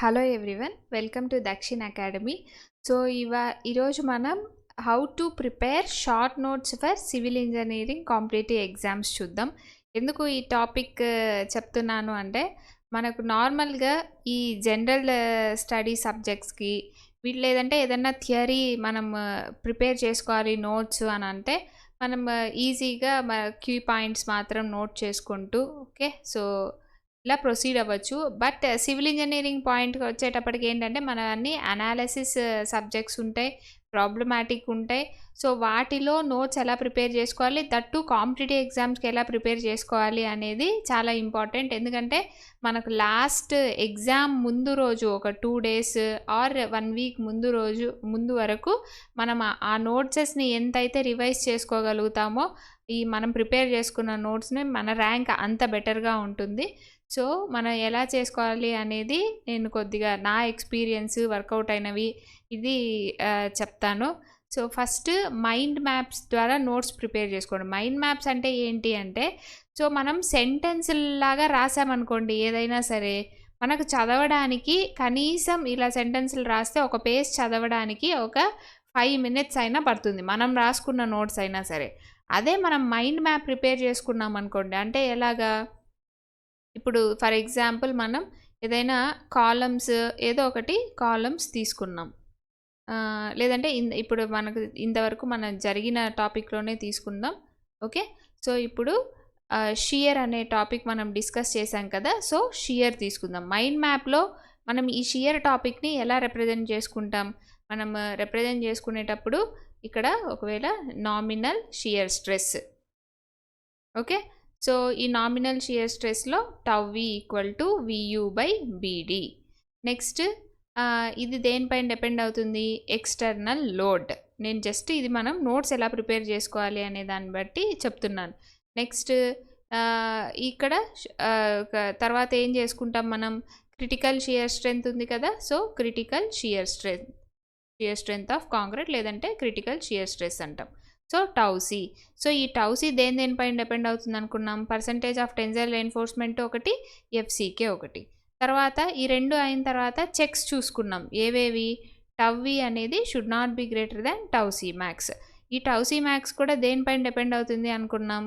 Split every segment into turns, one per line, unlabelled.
Hello everyone, welcome to Dakshin academy. So ఈరోజు మనం how to prepare short notes for civil engineering competitive exams చూద్దాం. ఎందుకు ఈ topic చెప్తున్నాను అంటే, మనకు నార్మల్గా ఈ జనరల్ స్టడీ సబ్జెక్ట్స్కి లేదంటే ఏదన్నా థియరీ మనం ప్రిపేర్ చేసుకోవాలి నోట్స్ అని అంటే, మనం ఈజీగా కీ పాయింట్స్ మాత్రం నోట్ చేసుకుంటూ సో ఇలా ప్రొసీడ్ అవ్వచ్చు. బట్ సివిల్ ఇంజనీరింగ్ పాయింట్కి వచ్చేటప్పటికి ఏంటంటే, మన అన్ని అనాలిసిస్ సబ్జెక్ట్స్ ఉంటాయి, ప్రాబ్లమాటిక్ ఉంటాయి. సో వాటిలో నోట్స్ ఎలా ప్రిపేర్ చేసుకోవాలి, దట్టు కాంపిటేటివ్ ఎగ్జామ్స్కి ఎలా ప్రిపేర్ చేసుకోవాలి అనేది చాలా ఇంపార్టెంట్. ఎందుకంటే మనకు లాస్ట్ ఎగ్జామ్ ముందు రోజు ఒక 2 days ఆర్ 1 week ముందు వరకు మనం ఆ నోట్సెస్ని ఎంతైతే రివైజ్ చేసుకోగలుగుతామో, మనం ప్రిపేర్ చేసుకున్న నోట్స్ని మన ర్యాంక్ అంత బెటర్గా ఉంటుంది. సో మనం ఎలా చేసుకోవాలి అనేది నేను కొద్దిగా నా ఎక్స్పీరియన్స్ వర్కౌట్ అయినవి ఇది చెప్తాను. సో ఫస్ట్ మైండ్ మ్యాప్స్ ద్వారా నోట్స్ ప్రిపేర్ చేసుకోండి. మైండ్ మ్యాప్స్ అంటే ఏంటి అంటే, సో మనం సెంటెన్స్లాగా రాసామనుకోండి ఏదైనా సరే, మనకు చదవడానికి కనీసం ఇలా సెంటెన్స్లు రాస్తే ఒక పేజ్ చదవడానికి ఒక 5 minutes అయినా పడుతుంది, మనం రాసుకున్న నోట్స్ అయినా సరే. అదే మనం మైండ్ మ్యాప్ ప్రిపేర్ చేసుకున్నాం అనుకోండి, అంటే ఎలాగా, ఇప్పుడు ఫర్ ఎగ్జాంపుల్ మనం ఏదైనా కాలమ్స్ ఏదో ఒకటి కాలమ్స్ తీసుకున్నాం, లేదంటే ఇప్పుడు మనకు ఇంతవరకు మనం జరిగిన టాపిక్లోనే తీసుకుందాం. ఓకే, సో ఇప్పుడు షియర్ అనే టాపిక్ మనం డిస్కస్ చేసాం కదా. సో షియర్ తీసుకుందాం. మైండ్ మ్యాప్లో మనం ఈ షియర్ టాపిక్ని ఎలా రిప్రజెంట్ చేసుకుంటాం, మనం రిప్రజెంట్ చేసుకునేటప్పుడు ఇక్కడ ఒకవేళ nominal shear stress. Okay, so ఈ నామినల్ షియర్ స్ట్రెస్లో τv = VU/BD. నెక్స్ట్ ఇది దేనిపైన డిపెండ్ అవుతుంది, ఎక్స్టర్నల్ లోడ్. నేను జస్ట్ ఇది మనం నోట్స్ ఎలా ప్రిపేర్ చేసుకోవాలి అనే దాన్ని బట్టి చెప్తున్నాను. నెక్స్ట్ ఇక్కడ తర్వాత ఏం చేసుకుంటాం మనం, క్రిటికల్ షియర్ స్ట్రెంత్ ఉంది కదా. So critical shear strength of concrete లేదంటే క్రిటికల్ షియర్ స్ట్రెస్ అంటాం. So τc. సో ఈ τc దేనిపైన డిపెండ్ అవుతుంది అనుకున్నాం, పర్సంటేజ్ ఆఫ్ టెన్సైల్ రెయిన్ఫోర్స్మెంట్ ఒకటి, FCK ఒకటి. తర్వాత ఈ రెండు అయిన తర్వాత చెక్స్ చూసుకున్నాం ఏవేవి, τv అనేది should not be greater than τc max. ఈ τc మ్యాక్స్ కూడా దేనిపైన డిపెండ్ అవుతుంది అనుకున్నాం,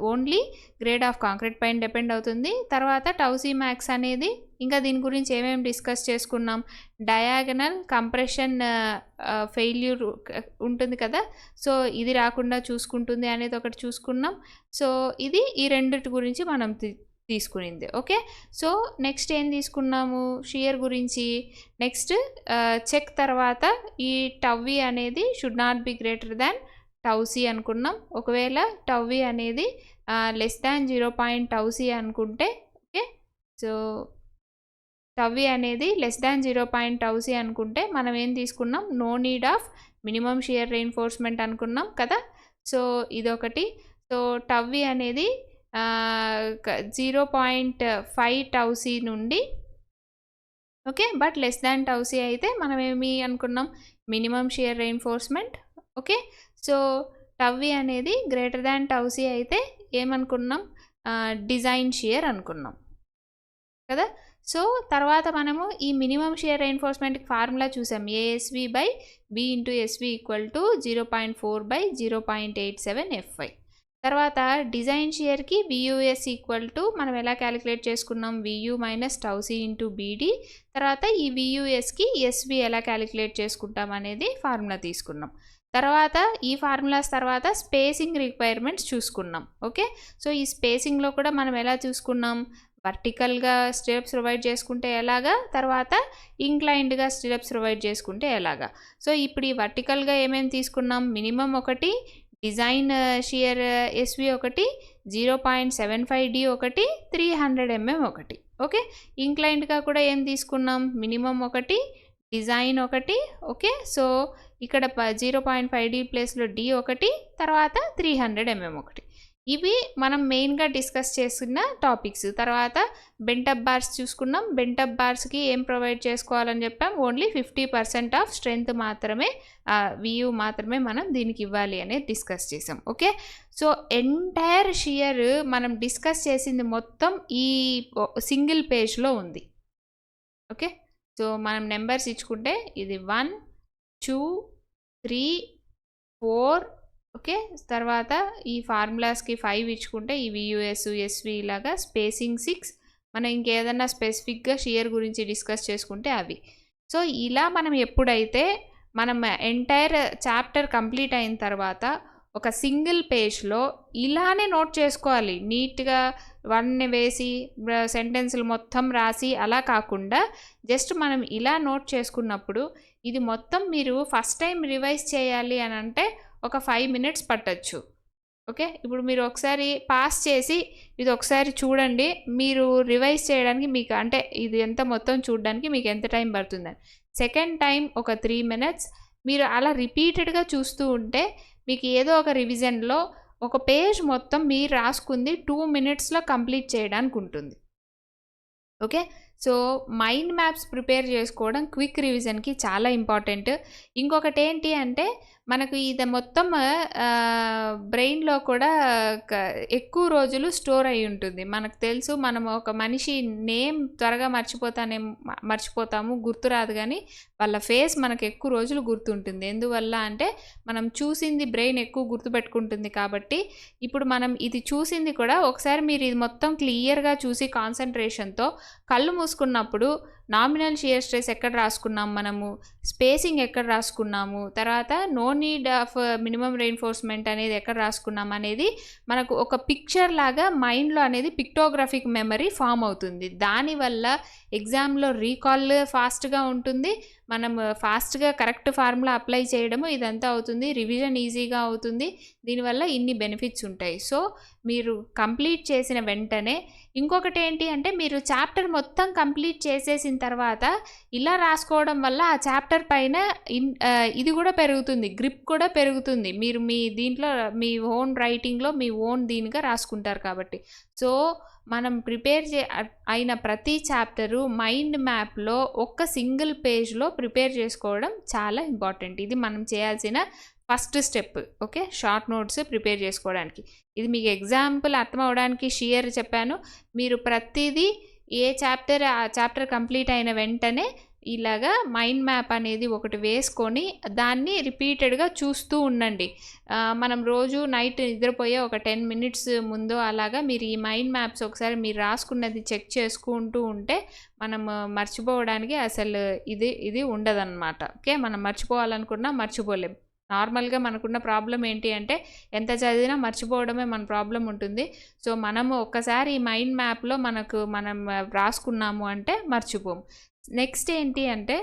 ఓన్లీ గ్రేడ్ ఆఫ్ కాంక్రీట్ పైన డిపెండ్ అవుతుంది. తర్వాత τc మ్యాక్స్ అనేది ఇంకా దీని గురించి ఏమేమి డిస్కస్ చేసుకున్నాం, డయాగనల్ కంప్రెషన్ ఫెయిల్యూర్ ఉంటుంది కదా, సో ఇది రాకుండా చూసుకుంటుంది అనేది ఒకటి చూసుకున్నాం. సో ఇది ఈ రెండిటి గురించి మనం తీసుకునింది. ఓకే, సో నెక్స్ట్ ఏం తీసుకున్నాము షియర్ గురించి. నెక్స్ట్ చెక్ తర్వాత ఈ τv అనేది should not be greater than τc అనుకున్నాం. ఒకవేళ τv అనేది లెస్ దాన్ 0.τc అనుకుంటే, ఓకే, సో τv అనేది లెస్ దాన్ 0.τc అనుకుంటే మనం ఏం తీసుకున్నాం, no need of minimum shear reinforcement అనుకున్నాం కదా. సో ఇదొకటి. సో τv అనేది 0.5 τc నుండి, okay, but less than τc అయితే మనం ఏమి అనుకున్నాం, minimum shear reinforcement. Okay, so τv అనేది గ్రేటర్ దాన్ τc అయితే ఏమనుకున్నాం, డిజైన్ షియర్ అనుకున్నాం కదా. సో తర్వాత మనము ఈ మినిమం షియర్ రెయిన్ఫోర్స్మెంట్కి ఫార్ములా చూసాం, ASV/B × SV = 0.4/0.87 FY. తర్వాత డిజైన్ షియర్కి VUS మనం ఎలా క్యాలిక్యులేట్ చేసుకున్నాం, VU - τc × BD. తర్వాత ఈ VUSకి SV ఎలా క్యాలిక్యులేట్ చేసుకుంటాం అనేది ఫార్ములా తీసుకున్నాం. తర్వాత ఈ ఫార్ములాస్ తర్వాత స్పేసింగ్ రిక్వైర్మెంట్స్ చూసుకున్నాం. ఓకే, సో ఈ స్పేసింగ్లో కూడా మనం ఎలా చూసుకున్నాం, వర్టికల్గా స్టిరప్స్ ప్రొవైడ్ చేసుకుంటే ఎలాగా, తర్వాత ఇంక్లైన్డ్గా స్టిరప్స్ ప్రొవైడ్ చేసుకుంటే ఎలాగా. సో ఇప్పుడు ఈ వర్టికల్గా ఏమేమి తీసుకున్నాం, మినిమం ఒకటి, డిజైన్ షియర్ SV ఒకటి, 0.75D ఒకటి, 300 mm ఒకటి. ఓకే, ఇంక్లైన్డ్గా కూడా ఏం తీసుకున్నాం, మినిమం ఒకటి, డిజైన్ ఒకటి. ఓకే, సో ఇక్కడ 0.5D ప్లేస్లో D ఒకటి, తర్వాత 300 mm ఒకటి. ఇవి మనం మెయిన్గా డిస్కస్ చేస్తున్న టాపిక్స్. తర్వాత బెంటప్ బార్స్ చూసుకున్నాం. బెంటప్ బార్స్కి ఏం ప్రొవైడ్ చేసుకోవాలని చెప్పాం, ఓన్లీ 50% ఆఫ్ స్ట్రెంత్ మాత్రమే, VU మాత్రమే మనం దీనికి ఇవ్వాలి అనేది డిస్కస్ చేసాం. ఓకే, సో ఎంటైర్ షియర్ మనం డిస్కస్ చేసింది మొత్తం ఈ సింగిల్ పేజ్లో ఉంది. ఓకే. సో మనం నెంబర్స్ ఇచ్చుకుంటే ఇది 1, 2, 3, 4 ఓకే. తర్వాత ఈ ఫార్ములాస్కి 5 ఇచ్చుకుంటే ఈ వియుఎస్ ఎస్వి ఇలాగా స్పేసింగ్ 6. మనం ఇంకేదన్నా స్పెసిఫిక్గా షియర్ గురించి డిస్కస్ చేసుకుంటే అవి. సో ఇలా మనం ఎప్పుడైతే మనం ఎంటైర్ చాప్టర్ కంప్లీట్ అయిన తర్వాత ఒక సింగిల్ పేజ్లో ఇలానే నోట్ చేసుకోవాలి. నీట్గా 1 వేసి సెంటెన్సులు మొత్తం రాసి అలా కాకుండా జస్ట్ మనం ఇలా నోట్ చేసుకున్నప్పుడు ఇది మొత్తం మీరు ఫస్ట్ టైం రివైజ్ చేయాలి అని అంటే ఒక 5 minutes పట్టచ్చు. ఓకే. ఇప్పుడు మీరు ఒకసారి పాస్ చేసి ఇది ఒకసారి చూడండి. మీరు రివైజ్ చేయడానికి మీకు అంటే ఇది ఎంత మొత్తం చూడడానికి మీకు ఎంత టైం పడుతుందని. సెకండ్ టైం ఒక 3 minutes మీరు అలా రిపీటెడ్గా చూస్తూ ఉంటే మీకు ఏదో ఒక రివిజన్లో ఒక పేజ్ మొత్తం మీరు రాసుకుంది 2 minutesలో కంప్లీట్ చేయడానికి ఉంటుంది. Okay. So mind maps prepare చేసుకోవడం క్విక్ రివిజన్కి చాలా ఇంపార్టెంట్. ఇంకొకటి ఏంటి అంటే మనకు ఇది మొత్తం బ్రెయిన్లో కూడా ఎక్కువ రోజులు స్టోర్ అయి ఉంటుంది. మనకు తెలుసు మనం ఒక మనిషి నేమ్ త్వరగా మర్చిపోతాము, గుర్తురాదు, కానీ వాళ్ళ ఫేస్ మనకు ఎక్కువ రోజులు గుర్తుంటుంది. ఎందువల్ల అంటే మనం చూసింది బ్రెయిన్ ఎక్కువ గుర్తుపెట్టుకుంటుంది. కాబట్టి ఇప్పుడు మనం ఇది చూసింది కూడా ఒకసారి మీరు ఇది మొత్తం క్లియర్గా చూసి కాన్సన్ట్రేషన్తో కళ్ళు మూసుకున్నప్పుడు నామినల్ షియర్ స్ట్రెస్ ఎక్కడ రాసుకున్నాము, మనము స్పేసింగ్ ఎక్కడ రాసుకున్నాము, తర్వాత no need of minimum reinforcement అనేది ఎక్కడ రాసుకున్నాము అనేది మనకు ఒక పిక్చర్ లాగా మైండ్లో అనేది పిక్టోగ్రాఫిక్ మెమరీ ఫామ్ అవుతుంది. దానివల్ల ఎగ్జామ్లో రీకాల్ ఫాస్ట్గా ఉంటుంది. మనం ఫాస్ట్గా కరెక్ట్ ఫార్ములా అప్లై చేయడము ఇదంతా అవుతుంది. రివిజన్ ఈజీగా అవుతుంది. దీనివల్ల ఇన్ని బెనిఫిట్స్ ఉంటాయి. సో మీరు కంప్లీట్ చేసిన వెంటనే ఇంకొకటి ఏంటి అంటే మీరు చాప్టర్ మొత్తం కంప్లీట్ చేసేసిన తర్వాత ఇలా రాసుకోవడం వల్ల ఆ చాప్టర్ పైన ఇది కూడా పెరుగుతుంది, గ్రిప్ కూడా పెరుగుతుంది. మీరు మీ దీంట్లో మీ ఓన్ రైటింగ్లో మీ ఓన్ దీనిగా రాసుకుంటారు కాబట్టి. సో మనం ప్రిపేర్ అయిన ప్రతి చాప్టరు మైండ్ మ్యాప్లో ఒక్క సింగిల్ పేజ్లో ప్రిపేర్ చేసుకోవడం చాలా ఇంపార్టెంట్. ఇది మనం చేయాల్సిన first step. Okay. Short notes prepare చేసుకోవడానికి ఇది మీకు ఎగ్జాంపుల్ అర్థం అవడానికి షియర్ చెప్పాను. మీరు ప్రతిదీ ఏ చాప్టర్ ఆ చాప్టర్ కంప్లీట్ అయిన వెంటనే ఇలాగా మైండ్ మ్యాప్ అనేది ఒకటి వేసుకొని దాన్ని రిపీటెడ్గా చూస్తూ ఉండండి. మనం రోజు నైట్ నిద్రపోయే ఒక 10 minutes ముందు అలాగా మీరు ఈ మైండ్ మ్యాప్స్ ఒకసారి మీరు రాసుకున్నది చెక్ చేసుకుంటూ ఉంటే మనం మర్చిపోవడానికి అసలు ఇది ఉండదన్నమాట. ఓకే. మనం మర్చిపోవాలనుకున్నా మర్చిపోలేం. నార్మల్గా మనకున్న ప్రాబ్లం ఏంటి అంటే ఎంత చదివినా మర్చిపోవడమే మన ప్రాబ్లం ఉంటుంది. సో మనము ఒక్కసారి ఈ మైండ్ మ్యాప్లో మనం రాసుకున్నాము అంటే మర్చిపోము. నెక్స్ట్ ఏంటి అంటే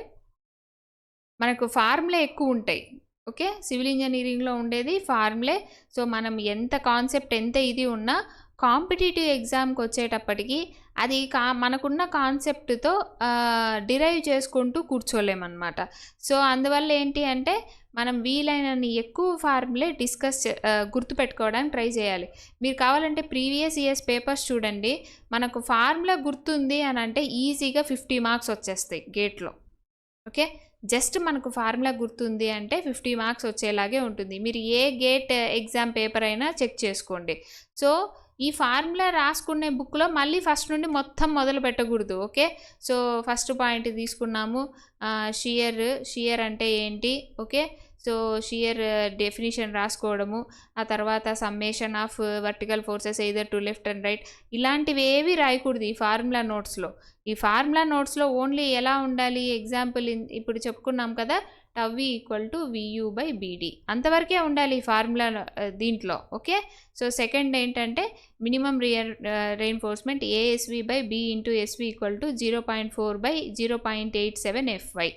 మనకు ఫార్ములే ఎక్కువ ఉంటాయి. ఓకే. సివిల్ ఇంజనీరింగ్లో ఉండేది ఫార్ములే. సో మనం ఎంత కాన్సెప్ట్ ఎంత ఇది ఉన్నా కాంపిటేటివ్ ఎగ్జామ్కి వచ్చేటప్పటికి అది మనకున్న కాన్సెప్ట్తో డిరైవ్ చేసుకుంటూ కూర్చోలేమన్నమాట. సో అందువల్ల ఏంటి అంటే మనం వీలైనన్ని ఎక్కువ ఫార్ములే గుర్తుపెట్టుకోవడానికి ట్రై చేయాలి. మీరు కావాలంటే ప్రీవియస్ ఇయర్స్ పేపర్స్ చూడండి. మనకు ఫార్ములా గుర్తుంది అని అంటే ఈజీగా 50 marks వచ్చేస్తాయి గేట్లో. ఓకే. జస్ట్ మనకు ఫార్ములా గుర్తుంది అంటే 50 marks వచ్చేలాగే ఉంటుంది. మీరు ఏ గేట్ ఎగ్జామ్ పేపర్ అయినా చెక్ చేసుకోండి. సో ఈ ఫార్ములా రాసుకునే బుక్లో మళ్ళీ ఫస్ట్ నుండి మొత్తం మొదలు పెట్టకూడదు. ఓకే. సో ఫస్ట్ పాయింట్ తీసుకున్నాము, షియర్ అంటే ఏంటి. ఓకే. సో షియర్ డెఫినిషన్ రాసుకోవడము, ఆ తర్వాత summation of vertical forces either to left and right, ఇలాంటివి ఏవి రాయకూడదు ఈ ఫార్ములా నోట్స్లో. ఈ ఫార్ములా నోట్స్లో ఓన్లీ ఎలా ఉండాలి, ఎగ్జాంపుల్ ఇప్పుడు చెప్పుకున్నాం కదా, tau equal to VU by BD అంతవరకే ఉండాలి ఈ ఫార్ములా దీంట్లో. ఓకే. సో సెకండ్ ఏంటంటే minimum reinforcement ASV by B into SV equal to 0.4 by 0.87 FY.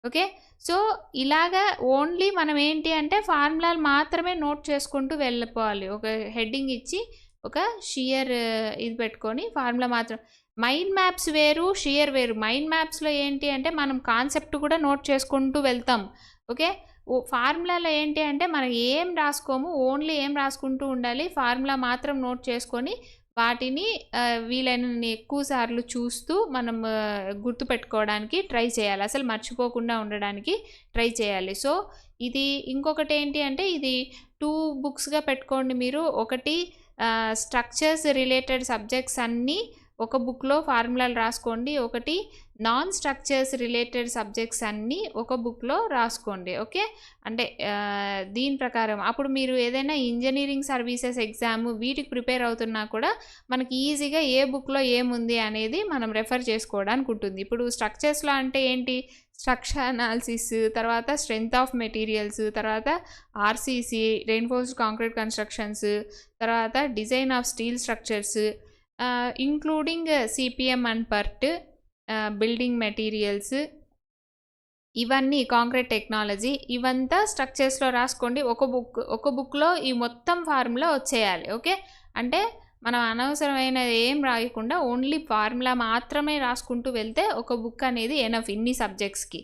Okay. So ఇలాగా ఓన్లీ మనం ఏంటి అంటే ఫార్ములాలు మాత్రమే నోట్ చేసుకుంటూ వెళ్ళిపోవాలి. ఒక హెడ్డింగ్ ఇచ్చి ఒక షియర్ ఇది పెట్టుకొని ఫార్ములా మాత్రం. మైండ్ మ్యాప్స్ వేరు, షియర్ వేరు. మైండ్ మ్యాప్స్లో ఏంటి అంటే మనం కాన్సెప్ట్ కూడా నోట్ చేసుకుంటూ వెళ్తాం. ఓకే. ఫార్ములాలో ఏంటి అంటే మనం ఏం రాసుకోము, ఓన్లీ ఏం రాసుకుంటూ ఉండాలి, ఫార్ములా మాత్రం నోట్ చేసుకొని వాటిని వీలైనన్ని ఎక్కువ సార్లు చూస్తూ మనం గుర్తుపెట్టుకోవడానికి ట్రై చేయాలి. అసలు మర్చిపోకుండా ఉండడానికి ట్రై చేయాలి. సో ఇది ఇంకొకటి ఏంటి అంటే ఇది 2 booksగా పెట్టుకోండి మీరు. ఒకటి స్ట్రక్చర్స్ రిలేటెడ్ సబ్జెక్ట్స్ అన్నీ ఒక బుక్లో ఫార్ములాలు రాసుకోండి, ఒకటి నాన్ స్ట్రక్చర్స్ రిలేటెడ్ సబ్జెక్ట్స్ అన్నీ ఒక బుక్లో రాసుకోండి. ఓకే, అంటే దీని ప్రకారం అప్పుడు మీరు ఏదైనా ఇంజనీరింగ్ సర్వీసెస్ ఎగ్జామ్ వీటికి ప్రిపేర్ అవుతున్నా కూడా మనకి ఈజీగా ఏ బుక్లో ఏముంది అనేది మనం రెఫర్ చేసుకోవడానికి ఉంటుంది. ఇప్పుడు స్ట్రక్చర్స్లో అంటే ఏంటి, స్ట్రక్చర్ అనాలిసిస్, తర్వాత స్ట్రెంగ్త్ ఆఫ్ మెటీరియల్స్, తర్వాత ఆర్సీసీ రెయిన్ఫోర్స్డ్ కాంక్రీట్ కన్స్ట్రక్షన్స్, తర్వాత design of steel structures, including CPM and PERT, building materials, ఇవన్నీ కాంక్రీట్ టెక్నాలజీ, ఇవంతా స్ట్రక్చర్స్లో రాసుకోండి. ఒక బుక్లో ఈ మొత్తం ఫార్ములా వచ్చేయాలి. ఓకే, అంటే మనం అనవసరమైన ఏం రాయకుండా ఓన్లీ ఫార్ములా మాత్రమే రాసుకుంటూ వెళ్తే ఒక బుక్ అనేది ఎనఫ్ ఇన్ని సబ్జెక్ట్స్కి.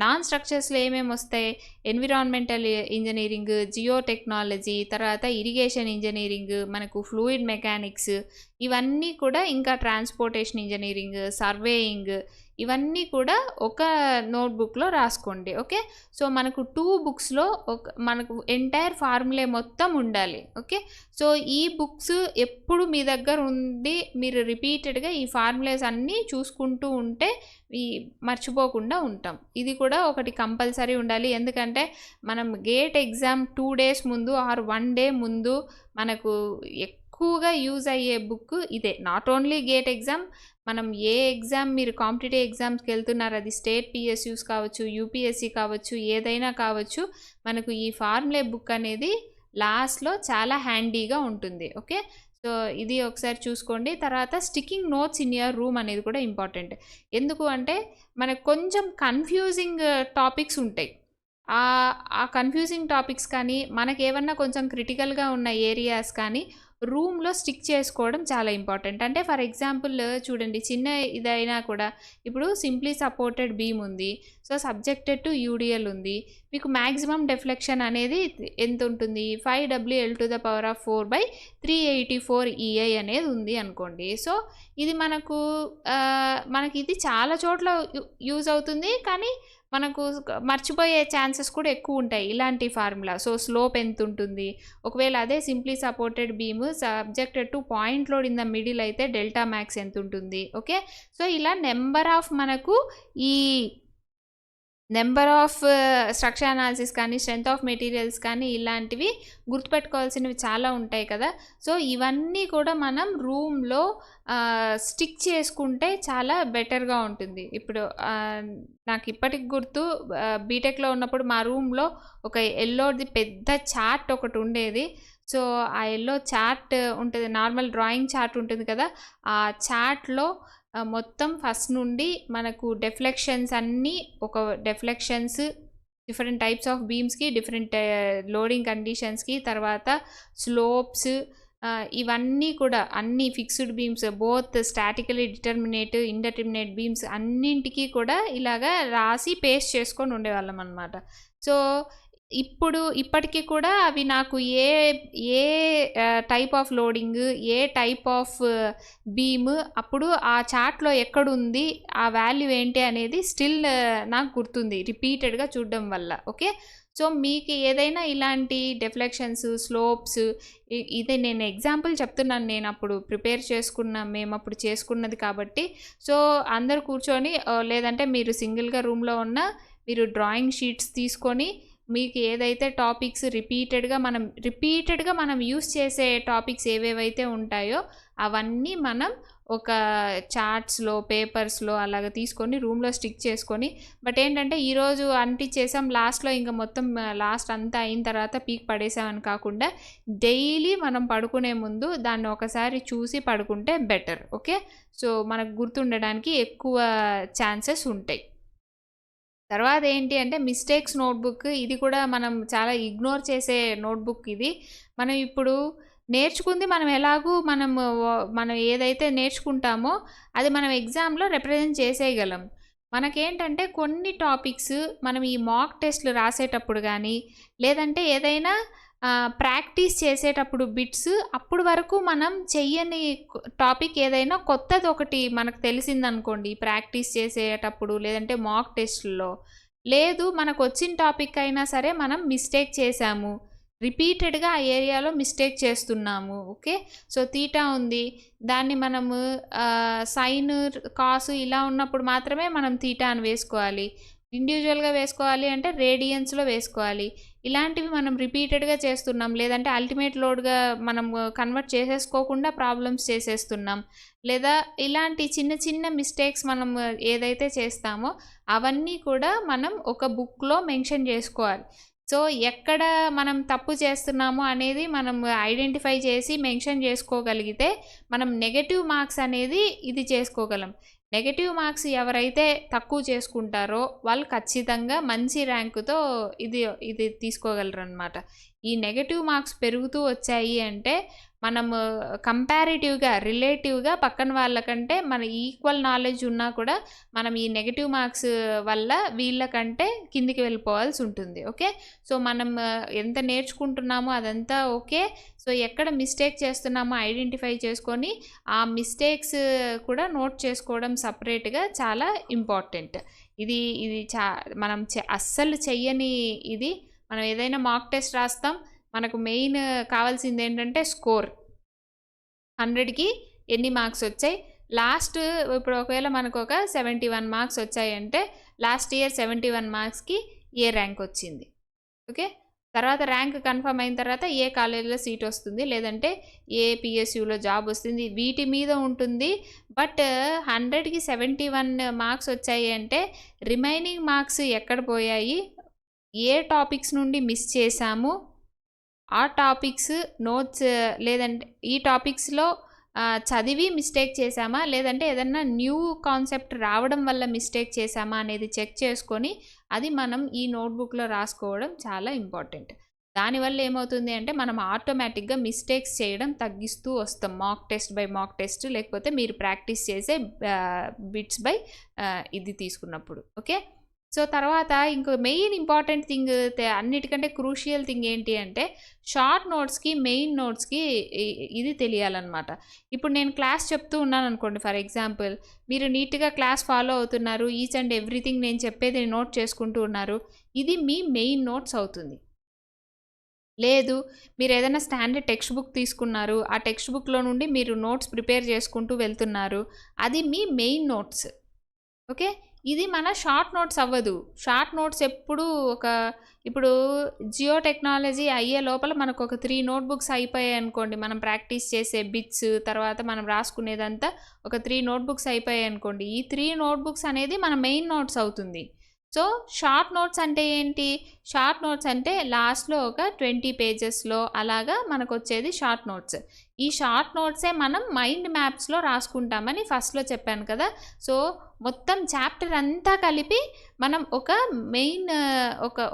నాన్ స్ట్రక్చర్స్లో ఏమేమి వస్తాయి, ఎన్విరాన్మెంటల్ ఇంజనీరింగ్, జియో టెక్నాలజీ, తర్వాత ఇరిగేషన్ ఇంజనీరింగ్, మనకు ఫ్లూయిడ్ మెకానిక్స్, ఇవన్నీ కూడా, ఇంకా ట్రాన్స్పోర్టేషన్ ఇంజనీరింగ్, సర్వేయింగ్, ఇవన్నీ కూడా ఒక నోట్బుక్లో రాసుకోండి. ఓకే, సో మనకు 2 బుక్స్లో మనకు ఎంటైర్ ఫార్ములే మొత్తం ఉండాలి. ఓకే, సో ఈ బుక్స్ ఎప్పుడు మీ దగ్గర ఉండి మీరు రిపీటెడ్గా ఈ ఫార్ములాస్ అన్నీ చూసుకుంటూ ఉంటే మర్చిపోకుండా ఉంటాం. ఇది కూడా ఒకటి కంపల్సరీ ఉండాలి. ఎందుకంటే మనం గేట్ ఎగ్జామ్ 2 డేస్ ముందు ఆర్ 1 డే ముందు మనకు ఎక్కువగా యూజ్ అయ్యే బుక్ ఇదే. నాట్ ఓన్లీ గేట్ ఎగ్జామ్, మనం ఏ ఎగ్జామ్ మీరు కాంపిటేటివ్ ఎగ్జామ్స్కి వెళ్తున్నారు, అది స్టేట్ పిఎస్యూస్ కావచ్చు, యూపీఎస్సీ కావచ్చు, ఏదైనా కావచ్చు, మనకు ఈ ఫార్ములే బుక్ అనేది లాస్ట్లో చాలా హ్యాండీగా ఉంటుంది. ఓకే, సో ఇది ఒకసారి చూసుకోండి. తర్వాత sticking notes in your room అనేది కూడా ఇంపార్టెంట్. ఎందుకు అంటే మనకు కొంచెం కన్ఫ్యూజింగ్ టాపిక్స్ ఉంటాయి. ఆ కన్ఫ్యూజింగ్ టాపిక్స్ కానీ, మనకేమన్నా కొంచెం క్రిటికల్గా ఉన్న ఏరియాస్ కానీ రూమ్లో స్టిక్ చేసుకోవడం చాలా ఇంపార్టెంట్. అంటే ఫర్ ఎగ్జాంపుల్ చూడండి, చిన్న ఇదైనా కూడా, ఇప్పుడు సింప్లీ సపోర్టెడ్ బీమ్ ఉంది, సో సబ్జెక్టెడ్ టు యూడిఎల్ ఉంది, మీకు మ్యాక్సిమం డెఫ్లెక్షన్ అనేది ఎంత ఉంటుంది, 5WL⁴/384 EI అనేది ఉంది అనుకోండి. సో ఇది మనకి ఇది చాలా చోట్ల యూజ్ అవుతుంది, కానీ మనకు మర్చిపోయే ఛాన్సెస్ కూడా ఎక్కువ ఉంటాయి ఇలాంటి ఫార్ములా. సో స్లోప్ ఎంత ఉంటుంది, ఒకవేళ అదే simply supported beam subjected to point load in the middle అయితే డెల్టా మ్యాక్స్ ఎంత ఉంటుంది. ఓకే, సో ఇలా నెంబర్ ఆఫ్ స్ట్రక్చర్ అనాలిసిస్ కానీ, స్ట్రెంగ్త్ ఆఫ్ మెటీరియల్స్ కానీ, ఇలాంటివి గుర్తుపెట్టుకోవాల్సినవి చాలా ఉంటాయి కదా. సో ఇవన్నీ కూడా మనం రూమ్లో స్టిక్ చేసుకుంటే చాలా బెటర్గా ఉంటుంది. ఇప్పుడు నాకు ఇప్పటికి గుర్తు, బీటెక్లో ఉన్నప్పుడు మా రూమ్లో ఒక ఎల్లోది పెద్ద చార్ట్ ఒకటి ఉండేది. సో ఆ ఎల్లో చార్ట్ ఉంటుంది, నార్మల్ డ్రాయింగ్ చార్ట్ ఉంటుంది కదా, ఆ చార్ట్లో మొత్తం ఫస్ట్ నుండి మనకు డెఫ్లెక్షన్స్ అన్నీ, ఒక డెఫ్లెక్షన్స్ డిఫరెంట్ టైప్స్ ఆఫ్ బీమ్స్కి, డిఫరెంట్ లోడింగ్ కండిషన్స్కి, తర్వాత స్లోప్స్, ఇవన్నీ కూడా అన్ని fixed beams, both statically determinate, indeterminate beams అన్నింటికి కూడా ఇలాగా రాసి పేస్ట్ చేసుకొని ఉండేవాళ్ళం అనమాట. సో ఇప్పటికీ కూడా అవి నాకు ఏ టైప్ ఆఫ్ లోడింగ్, ఏ టైప్ ఆఫ్ బీమ్, అప్పుడు ఆ చార్ట్లో ఎక్కడుంది, ఆ వాల్యూ ఏంటి అనేది స్టిల్ నాకు గుర్తుంది రిపీటెడ్గా చూడడం వల్ల. ఓకే, సో మీకు ఏదైనా ఇలాంటి డెఫ్లెక్షన్స్, స్లోప్స్, ఇదే నేను ఎగ్జాంపుల్ చెప్తున్నాను, నేను అప్పుడు మేము అప్పుడు చేసుకున్నది కాబట్టి. సో అందరు కూర్చొని, లేదంటే మీరు సింగిల్గా రూమ్లో ఉన్న మీరు డ్రాయింగ్ షీట్స్ తీసుకొని మీకు ఏదైతే టాపిక్స్ రిపీటెడ్గా మనం యూస్ చేసే టాపిక్స్ ఏవేవైతే ఉంటాయో అవన్నీ మనం ఒక చార్ట్స్లో, పేపర్స్లో అలాగ తీసుకొని రూమ్లో స్టిక్ చేసుకొని, బట్ ఏంటంటే ఈరోజు అంటించేసాం, లాస్ట్లో ఇంకా మొత్తం లాస్ట్ అంతా అయిన తర్వాత పీక్ పడేసామని కాకుండా డైలీ మనం పడుకునే ముందు దాన్ని ఒకసారి చూసి పడుకుంటే బెటర్. ఓకే, సో మనకు గుర్తుండడానికి ఎక్కువ ఛాన్సెస్ ఉంటాయి. తర్వాత ఏంటి అంటే మిస్టేక్స్ నోట్బుక్, ఇది కూడా మనం చాలా ఇగ్నోర్ చేసే నోట్బుక్ ఇది. మనం ఇప్పుడు నేర్చుకుంది మనం ఎలాగూ మనం ఏదైతే నేర్చుకుంటామో అది మనం ఎగ్జామ్లో రిప్రజెంట్ చేసేయగలం. మనకేంటంటే కొన్ని టాపిక్స్ మనం ఈ మాక్ టెస్ట్లు రాసేటప్పుడు కానీ, లేదంటే ఏదైనా ప్రాక్టీస్ చేసేటప్పుడు బిట్స్, అప్పుడు వరకు మనం చెయ్యని టాపిక్ ఏదైనా కొత్తది ఒకటి మనకు తెలిసిందనుకోండి ప్రాక్టీస్ చేసేటప్పుడు, లేదంటే మాక్ టెస్ట్లో, లేదు మనకు వచ్చిన టాపిక్ అయినా సరే మనం మిస్టేక్ చేసాము, రిపీటెడ్గా ఆ ఏరియాలో మిస్టేక్ చేస్తున్నాము. ఓకే, సో తీటా ఉంది, దాన్ని మనము సైన్ కాసు ఇలా ఉన్నప్పుడు మాత్రమే మనం తీటా అని వేసుకోవాలి. ఇండివిజువల్గా వేసుకోవాలి అంటే రేడియన్స్లో వేసుకోవాలి. ఇలాంటివి మనం రిపీటెడ్గా చేస్తున్నాం, లేదంటే అల్టిమేట్ లోడ్గా మనం కన్వర్ట్ చేసేసుకోకుండా ప్రాబ్లమ్స్ చేసేస్తున్నాం, లేదా ఇలాంటి చిన్న చిన్న మిస్టేక్స్ మనం ఏదైతే చేస్తామో అవన్నీ కూడా మనం ఒక బుక్లో మెన్షన్ చేసుకోవాలి. సో ఎక్కడ మనం తప్పు చేస్తున్నామో అనేది మనం ఐడెంటిఫై చేసి మెన్షన్ చేసుకోగలిగితే మనం నెగటివ్ మార్క్స్ అనేది ఇది చేసుకోగలం. నెగటివ్ మార్క్స్ ఎవరైతే తక్కువ చేసుకుంటారో వాళ్ళు ఖచ్చితంగా మంచి ర్యాంకుతో ఇది ఇది తీసుకోగలరు అనమాట. ఈ నెగటివ్ మార్క్స్ పెరుగుతూ వచ్చాయి అంటే మనం కంపారిటివ్గా రిలేటివ్గా పక్కన వాళ్ళకంటే మన ఈక్వల్ నాలెడ్జ్ ఉన్నా కూడా మనం ఈ నెగటివ్ మార్క్స్ వల్ల వీళ్ళకంటే కిందికి వెళ్ళిపోవాల్సి ఉంటుంది. ఓకే, సో మనం ఎంత నేర్చుకుంటున్నామో అదంతా ఓకే. సో ఎక్కడ మిస్టేక్ చేస్తున్నామో ఐడెంటిఫై చేసుకొని ఆ మిస్టేక్స్ కూడా నోట్ చేసుకోవడం సపరేట్గా చాలా ఇంపార్టెంట్. ఇది ఇది మనం అస్సలు చెయ్యని ఇది. మనం ఏదైనా మాక్ టెస్ట్ రాస్తాం, మనకు మెయిన్ కావాల్సింది ఏంటంటే స్కోర్, 100కి ఎన్ని మార్క్స్ వచ్చాయి. లాస్ట్ ఇప్పుడు ఒకవేళ మనకు ఒక 71 మార్క్స్ వచ్చాయంటే లాస్ట్ ఇయర్ 71 మార్క్స్కి ఏ ర్యాంక్ వచ్చింది. ఓకే, తర్వాత ర్యాంక్ కన్ఫర్మ్ అయిన తర్వాత ఏ కాలేజీలో సీట్ వస్తుంది, లేదంటే ఏ పిఎస్యూలో జాబ్ వస్తుంది, వీటి మీద ఉంటుంది. బట్ 100కి 71 మార్క్స్ వచ్చాయి అంటే రిమైనింగ్ మార్క్స్ ఎక్కడ పోయాయి, ఏ టాపిక్స్ నుండి మిస్ చేశాము, ఆ టాపిక్స్ నోట్స్ లేదంటే ఈ టాపిక్స్లో చదివి మిస్టేక్ చేశామా, లేదంటే ఏదన్నా న్యూ కాన్సెప్ట్ రావడం వల్ల మిస్టేక్ చేశామా అనేది చెక్ చేసుకొని అది మనం ఈ నోట్బుక్లో రాసుకోవడం చాలా ఇంపార్టెంట్. దానివల్ల ఏమవుతుంది అంటే మనం ఆటోమేటిక్గా మిస్టేక్స్ చేయడం తగ్గిస్తూ వస్తాం, mock test by mock test, లేకపోతే మీరు ప్రాక్టీస్ చేసే బిట్స్ బై ఇది తీసుకున్నప్పుడు. ఓకే, సో తర్వాత ఇంకో మెయిన్ ఇంపార్టెంట్ థింగ్, అన్నిటికంటే క్రూషియల్ థింగ్ ఏంటి అంటే షార్ట్ నోట్స్కి మెయిన్ నోట్స్కి ఇది తెలియాలన్నమాట. ఇప్పుడు నేను క్లాస్ చెప్తూ ఉన్నాను అనుకోండి, ఫర్ ఎగ్జాంపుల్ మీరు నీట్గా క్లాస్ ఫాలో అవుతున్నారు, ఈచ్ అండ్ ఎవ్రీథింగ్ నేను చెప్పేది నోట్ చేసుకుంటూ ఉన్నారు, ఇది మీ మెయిన్ నోట్స్ అవుతుంది. లేదు మీరు ఏదైనా స్టాండర్డ్ టెక్స్ట్ బుక్ తీసుకున్నారు, ఆ టెక్స్ట్ బుక్లో నుండి మీరు నోట్స్ ప్రిపేర్ చేసుకుంటూ వెళ్తున్నారు, అది మీ మెయిన్ నోట్స్. ఓకే, ఇది మన షార్ట్ నోట్స్ అవ్వదు. షార్ట్ నోట్స్ ఎప్పుడు ఇప్పుడు జియో టెక్నాలజీ అయ్యే లోపల మనకు ఒక 3 నోట్బుక్స్ అయిపోయాయి అనుకోండి, మనం ప్రాక్టీస్ చేసే బిట్స్ తర్వాత మనం రాసుకునేదంతా ఒక 3 నోట్బుక్స్ అయిపోయాయి అనుకోండి, ఈ 3 నోట్బుక్స్ అనేది మన మెయిన్ నోట్స్ అవుతుంది. సో షార్ట్ నోట్స్ అంటే ఏంటి, షార్ట్ నోట్స్ అంటే లాస్ట్లో ఒక 20 పేజెస్లో అలాగా మనకు వచ్చేది షార్ట్ నోట్స్. ఈ షార్ట్ నోట్సే మనం మైండ్ మ్యాప్స్లో రాసుకుంటామని ఫస్ట్లో చెప్పాను కదా. సో మొత్తం చాప్టర్ అంతా కలిపి మనం ఒక మెయిన్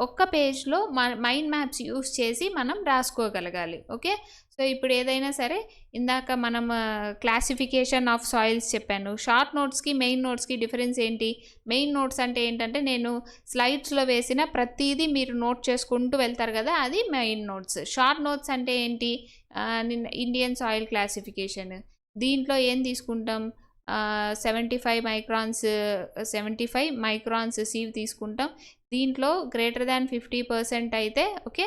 ఒక్క పేజ్లో మైండ్ మ్యాప్స్ యూస్ చేసి మనం రాసుకోగలగాలి. ఓకే, సో ఇప్పుడు ఏదైనా సరే ఇందాక మనం క్లాసిఫికేషన్ ఆఫ్ సాయిల్స్ చెప్పాను. షార్ట్ నోట్స్కి మెయిన్ నోట్స్కి డిఫరెన్స్ ఏంటి, మెయిన్ నోట్స్ అంటే ఏంటంటే నేను స్లైడ్స్లో వేసిన ప్రతిదీ మీరు నోట్ చేసుకుంటూ వెళ్తారు కదా, అది మెయిన్ నోట్స్. షార్ట్ నోట్స్ అంటే ఏంటి, ఇండియన్ సాయిల్ క్లాసిఫికేషన్, దీంట్లో ఏం తీసుకుంటాం, 75 మైక్రాన్స్ సీవ్ తీసుకుంటాం. దీంట్లో గ్రేటర్ దాన్ 50% అయితే ఓకే,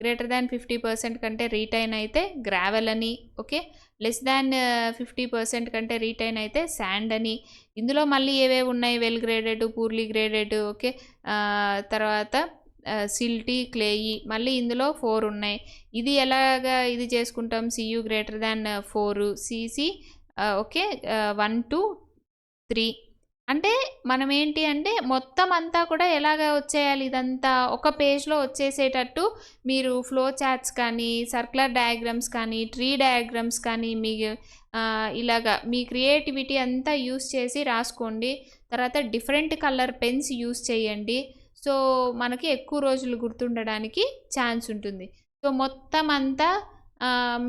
గ్రేటర్ దాన్ 50% కంటే రీటైన్ అయితే గ్రావెల్ అని, ఓకే, లెస్ దాన్ 50% కంటే రీటైన్ అయితే శాండ్ అని. ఇందులో మళ్ళీ ఏవేవి ఉన్నాయి, well graded, poorly graded, okay, తర్వాత సిల్టీ, క్లేయి, మళ్ళీ ఇందులో 4 ఉన్నాయి. ఇది ఎలాగా ఇది చేసుకుంటాం, CU greater than 4, CC okay 1 to 3. అంటే మనం ఏంటి అంటే మొత్తం అంతా కూడా ఎలాగ వచ్చేయాలి, ఇదంతా ఒక పేజ్లో వచ్చేసేటట్టు మీరు ఫ్లో చార్ట్స్ కానీ, సర్క్యులర్ డయాగ్రామ్స్ కానీ, ట్రీ డయాగ్రామ్స్ కానీ మీ ఇలాగా మీ క్రియేటివిటీ అంతా యూస్ చేసి రాసుకోండి. తర్వాత డిఫరెంట్ కలర్ పెన్స్ యూస్ చేయండి. సో మనకి ఎక్కువ రోజులు గుర్తుండడానికి ఛాన్స్ ఉంటుంది. సో మొత్తం అంతా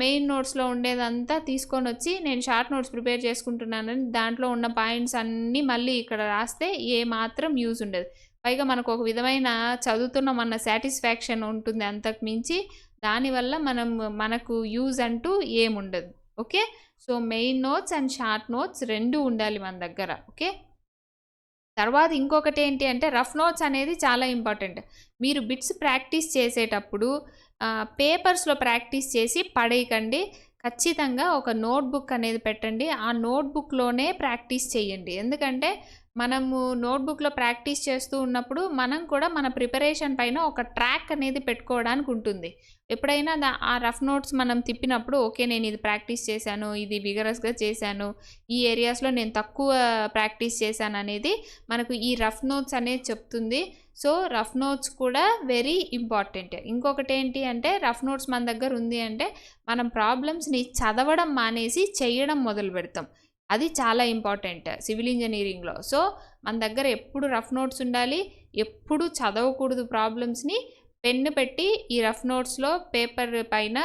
మెయిన్ నోట్స్లో ఉండేదంతా తీసుకొని వచ్చి నేను షార్ట్ నోట్స్ ప్రిపేర్ చేసుకుంటున్నానని దాంట్లో ఉన్న పాయింట్స్ అన్నీ మళ్ళీ ఇక్కడ రాస్తే ఏ మాత్రం యూజ్ ఉండదు. పైగా మనకు ఒక విధమైన చదువుతున్నామన్న సాటిస్ఫాక్షన్ ఉంటుంది, అంతకు మించి దానివల్ల మనకు యూజ్ అంటూ ఏముండదు. Okay, so main notes and short notes 2 ఉండాలి మన దగ్గర. ఓకే. తర్వాత ఇంకొకటి ఏంటి అంటే రఫ్ నోట్స్ అనేది చాలా ఇంపార్టెంట్. మీరు బిట్స్ ప్రాక్టీస్ చేసేటప్పుడు పేపర్స్‌లో ప్రాక్టీస్ చేసి పడేయకండి. ఖచ్చితంగా ఒక నోట్‌బుక్ అనేది పెట్టండి. ఆ నోట్‌బుక్‌లోనే ప్రాక్టీస్ చేయండి. ఎందుకంటే మనము నోట్‌బుక్‌లో ప్రాక్టీస్ చేస్తూ ఉన్నప్పుడు మనం కూడా మన ప్రిపరేషన్ పైన ఒక ట్రాక్ అనేది పెట్టుకోవడానికి ఉంటుంది. ఎప్పుడైనా ఆ రఫ్ నోట్స్ మనం తిప్పినప్పుడు ఓకే, నేను ఇది ప్రాక్టీస్ చేశాను, ఇది విగరస్‌గా చేశాను, ఈ ఏరియాస్‌లో నేను తక్కువ ప్రాక్టీస్ చేశాను అనేది మనకు ఈ రఫ్ నోట్స్ అనేది చెప్తుంది. సో రఫ్ నోట్స్ కూడా వెరీ ఇంపార్టెంట్. ఇంకొకటి ఏంటి అంటే రఫ్ నోట్స్ మన దగ్గర ఉంది అంటే మనం ప్రాబ్లమ్స్‌ని చదవడం మానేసి చేయడం మొదలు పెడతాం. అది చాలా ఇంపార్టెంట్ సివిల్ ఇంజనీరింగ్‌లో. సో మన దగ్గర ఎప్పుడు రఫ్ నోట్స్ ఉండాలి. ఎప్పుడు చదవకూడదు ప్రాబ్లమ్స్‌ని. పెన్ను పెట్టి ఈ రఫ్ నోట్స్‌లో పేపర్ పైన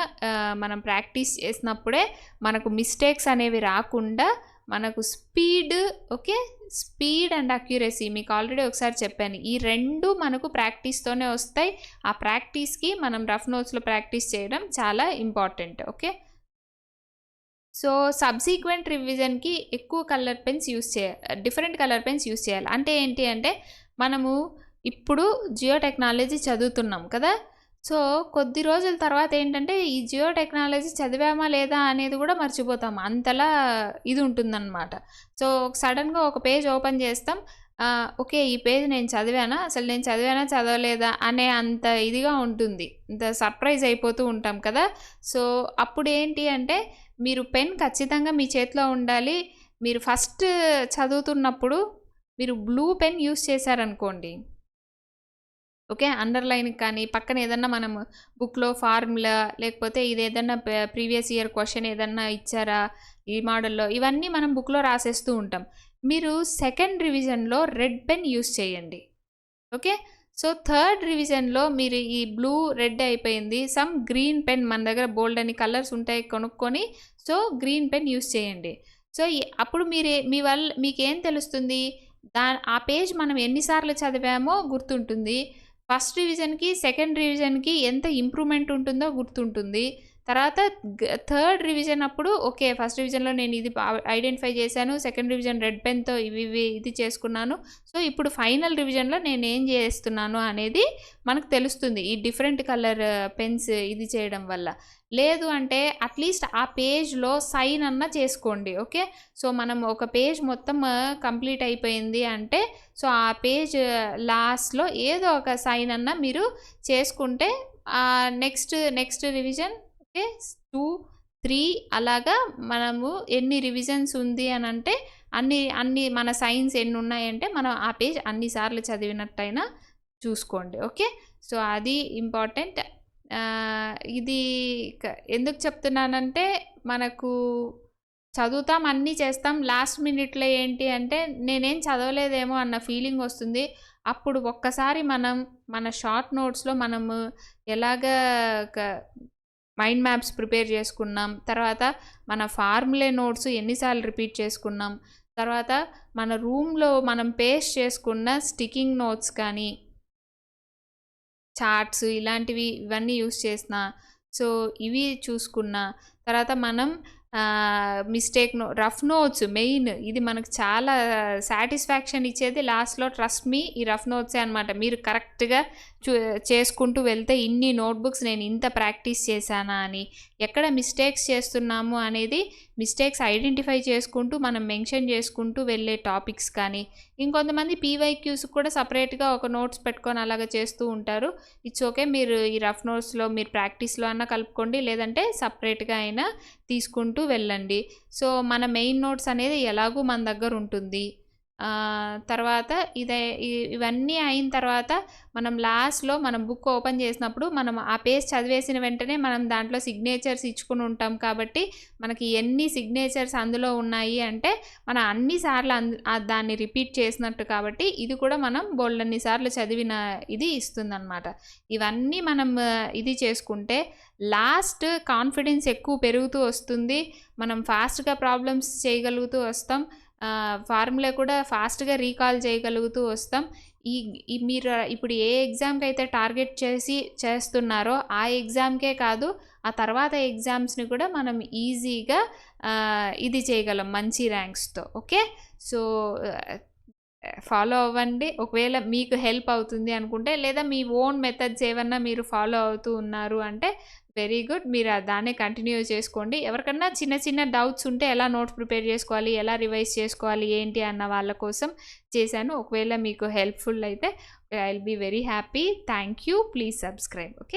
మనం ప్రాక్టీస్ చేసినప్పుడే మనకు మిస్టేక్స్ అనేవి రాకుండా మనకు speed, okay, speed and accuracy మీకు ఆల్రెడీ ఒకసారి చెప్పాను. ఈ 2 మనకు ప్రాక్టీస్‌తోనే వస్తాయి. ఆ ప్రాక్టీస్‌కి మనం రఫ్ నోట్స్‌లో ప్రాక్టీస్ చేయడం చాలా ఇంపార్టెంట్. ఓకే. సో సబ్సీక్వెంట్ రివిజన్‌కి ఎక్కువ colour pens different colour pens use చేయాలి. అంటే ఏంటి అంటే మనము ఇప్పుడు జియో టెక్నాలజీ చదువుతున్నాం కదా! సో కొద్ది రోజుల తర్వాత ఏంటంటే ఈ జియో టెక్నాలజీ చదివామా లేదా అనేది కూడా మర్చిపోతాం. అంతలా ఇది ఉంటుందన్నమాట. సో సడెన్‌గా ఒక పేజ్ ఓపెన్ చేస్తాం. ఓకే, ఈ పేజ్ నేను చదివానా? అసలు నేను చదివానా చదవలేదా అనే అంత ఇదిగా ఉంటుంది. ఇంత సర్ప్రైజ్ అయిపోతూ ఉంటాం కదా! సో అప్పుడేంటి అంటే మీరు పెన్ ఖచ్చితంగా మీ చేతిలో ఉండాలి. మీరు ఫస్ట్ చదువుతున్నప్పుడు మీరు బ్లూ పెన్ యూజ్ చేశారనుకోండి, ఓకే, అండర్‌లైన్‌కి కానీ పక్కన ఏదన్నా మనం బుక్‌లో ఫార్ములా లేకపోతే ఇదేదన్నా ప్రీవియస్ ఇయర్ క్వెషన్ ఏదన్నా ఇచ్చారా ఈ మోడల్‌లో, ఇవన్నీ మనం బుక్‌లో రాసేస్తూ ఉంటాం. మీరు సెకండ్ రివిజన్‌లో రెడ్ పెన్ యూజ్ చేయండి. ఓకే. సో థర్డ్ రివిజన్‌లో మీరు ఈ బ్లూ, రెడ్ అయిపోయింది. సమ్ గ్రీన్ పెన్ మన దగ్గర బోల్డన్ని కలర్స్ ఉంటాయి కొనుక్కొని, సో గ్రీన్ పెన్ యూజ్ చేయండి. సో అప్పుడు మీకేం తెలుస్తుంది? ఆ పేజ్ మనం ఎన్ని సార్లు చదివామో గుర్తుంటుంది. ఫస్ట్ రివిజన్‌కి, సెకండ్ రివిజన్‌కి ఎంత ఇంప్రూవ్‌మెంట్ ఉంటుందో గుర్తుంటుంది. తర్వాత థర్డ్ రివిజన్ అప్పుడు ఓకే, ఫస్ట్ రివిజన్‌లో నేను ఇది ఐడెంటిఫై చేశాను. సెకండ్ రివిజన్ రెడ్ పెన్‌తో ఇవి ఇది చేసుకున్నాను. సో ఇప్పుడు ఫైనల్ రివిజన్‌లో నేనేం చేస్తున్నాను అనేది మనకు తెలుస్తుంది. ఈ డిఫరెంట్ కలర్ పెన్స్ ఇది చేయడం వల్ల. లేదు అంటే అట్లీస్ట్ ఆ పేజ్‌లో సైన్ అన్నా చేసుకోండి. ఓకే. సో మనం ఒక పేజ్ మొత్తం కంప్లీట్ అయిపోయింది అంటే సో ఆ పేజ్ లాస్ట్‌లో ఏదో ఒక సైన్ అన్నా మీరు చేసుకుంటే నెక్స్ట్ రివిజన్, ఓకే, 2, 3 అలాగా మనము ఎన్ని రివిజన్స్ ఉంది అనంటే అన్ని మన సైన్స్ ఎన్ని ఉన్నాయంటే మనం ఆ పేజ్ అన్ని సార్లు చదివినట్టయినా చూసుకోండి. ఓకే. సో అది ఇంపార్టెంట్. ఇది ఎందుకు చెప్తున్నానంటే మనకు చదువుతాం, అన్నీ చేస్తాం, లాస్ట్ మినిట్‌లో ఏంటి అంటే నేనేం చదవలేదేమో అన్న ఫీలింగ్ వస్తుంది. అప్పుడు ఒక్కసారి మన షార్ట్ నోట్స్‌లో మనము ఎలాగా మైండ్ మ్యాప్స్ ప్రిపేర్ చేసుకున్నాం, తర్వాత మన ఫార్ములే నోట్స్ ఎన్నిసార్లు రిపీట్ చేసుకున్నాం, తర్వాత మన రూమ్‌లో మనం పేస్ట్ చేసుకున్న స్టికింగ్ నోట్స్ కానీ చార్ట్స్ ఇవన్నీ యూస్ చేసిన, సో ఇవి చూసుకున్న తర్వాత మనం రఫ్ నోట్స్ మెయిన్ ఇది మనకు చాలా సాటిస్ఫాక్షన్ ఇచ్చేది లాస్ట్లో. ట్రస్ట్ మీ, ఈ రఫ్ నోట్సే అనమాట. మీరు కరెక్ట్గా చేసుకుంటూ వెళ్తే ఇన్ని నోట్బుక్స్ నేను ఇంత ప్రాక్టీస్ చేశానా అని, ఎక్కడ మిస్టేక్స్ చేస్తున్నాము అనేది మిస్టేక్స్ ఐడెంటిఫై చేసుకుంటూ మనం మెన్షన్ చేసుకుంటూ వెళ్ళే టాపిక్స్ కానీ, ఇంకొంతమంది పీవైక్యూస్ కూడా సపరేట్గా ఒక నోట్స్ పెట్టుకొని అలాగ చేస్తూ ఉంటారు. ఇట్స్ ఓకే, మీరు ఈ రఫ్ నోట్స్లో మీరు ప్రాక్టీస్లో అన్నా కలుపుకోండి, లేదంటే సపరేట్గా అయినా తీసుకుంటూ వెళ్ళండి. సో మన మెయిన్ నోట్స్ అనేది ఎలాగూ మన దగ్గర ఉంటుంది. తర్వాత ఇవన్నీ అయిన తర్వాత మనం లాస్ట్‌లో మనం బుక్ ఓపెన్ చేసినప్పుడు మనం ఆ పేజ్ చదివేసిన వెంటనే మనం దాంట్లో సిగ్నేచర్స్ ఇచ్చుకుని ఉంటాం కాబట్టి మనకి ఎన్ని సిగ్నేచర్స్ అందులో ఉన్నాయి అంటే మనం అన్ని సార్లు దాన్ని రిపీట్ చేసినట్టు కాబట్టి ఇది కూడా మనం బోల్డన్ని సార్లు చదివిన ఇది ఇస్తుందన్నమాట. ఇవన్నీ మనం ఇది చేసుకుంటే లాస్ట్ కాన్ఫిడెన్స్ ఎక్కువ పెరుగుతూ వస్తుంది. మనం ఫాస్ట్‌గా ప్రాబ్లమ్స్ చేయగలుగుతూ వస్తాం. ఫార్ములా కూడా ఫాస్ట్‌గా రీకాల్ చేయగలుగుతూ వస్తాం. మీరు ఇప్పుడు ఏ ఎగ్జామ్‌కి అయితే టార్గెట్ చేస్తున్నారో ఆ ఎగ్జామ్‌కే కాదు, ఆ తర్వాత ఎగ్జామ్స్‌ని కూడా మనం ఈజీగా ఇది చేయగలం మంచి ర్యాంక్స్‌తో. ఓకే. సో ఫాలో అవ్వండి. ఒకవేళ మీకు హెల్ప్ అవుతుంది అనుకుంటే, లేదా మీ ఓన్ మెథడ్స్ ఏమన్నా మీరు ఫాలో అవుతూ ఉన్నారు అంటే వెరీ గుడ్. మీరు దాన్నే కంటిన్యూ చేసుకోండి. ఎవరికన్నా చిన్న చిన్న డౌట్స్ ఉంటే ఎలా నోట్స్ ప్రిపేర్ చేసుకోవాలి, ఎలా రివైజ్ చేసుకోవాలి, ఏంటి అన్న వాళ్ళ కోసం చేశాను. ఒకవేళ మీకు హెల్ప్‌ఫుల్ అయితే I will be very happy. Thank you. Please subscribe. Okay.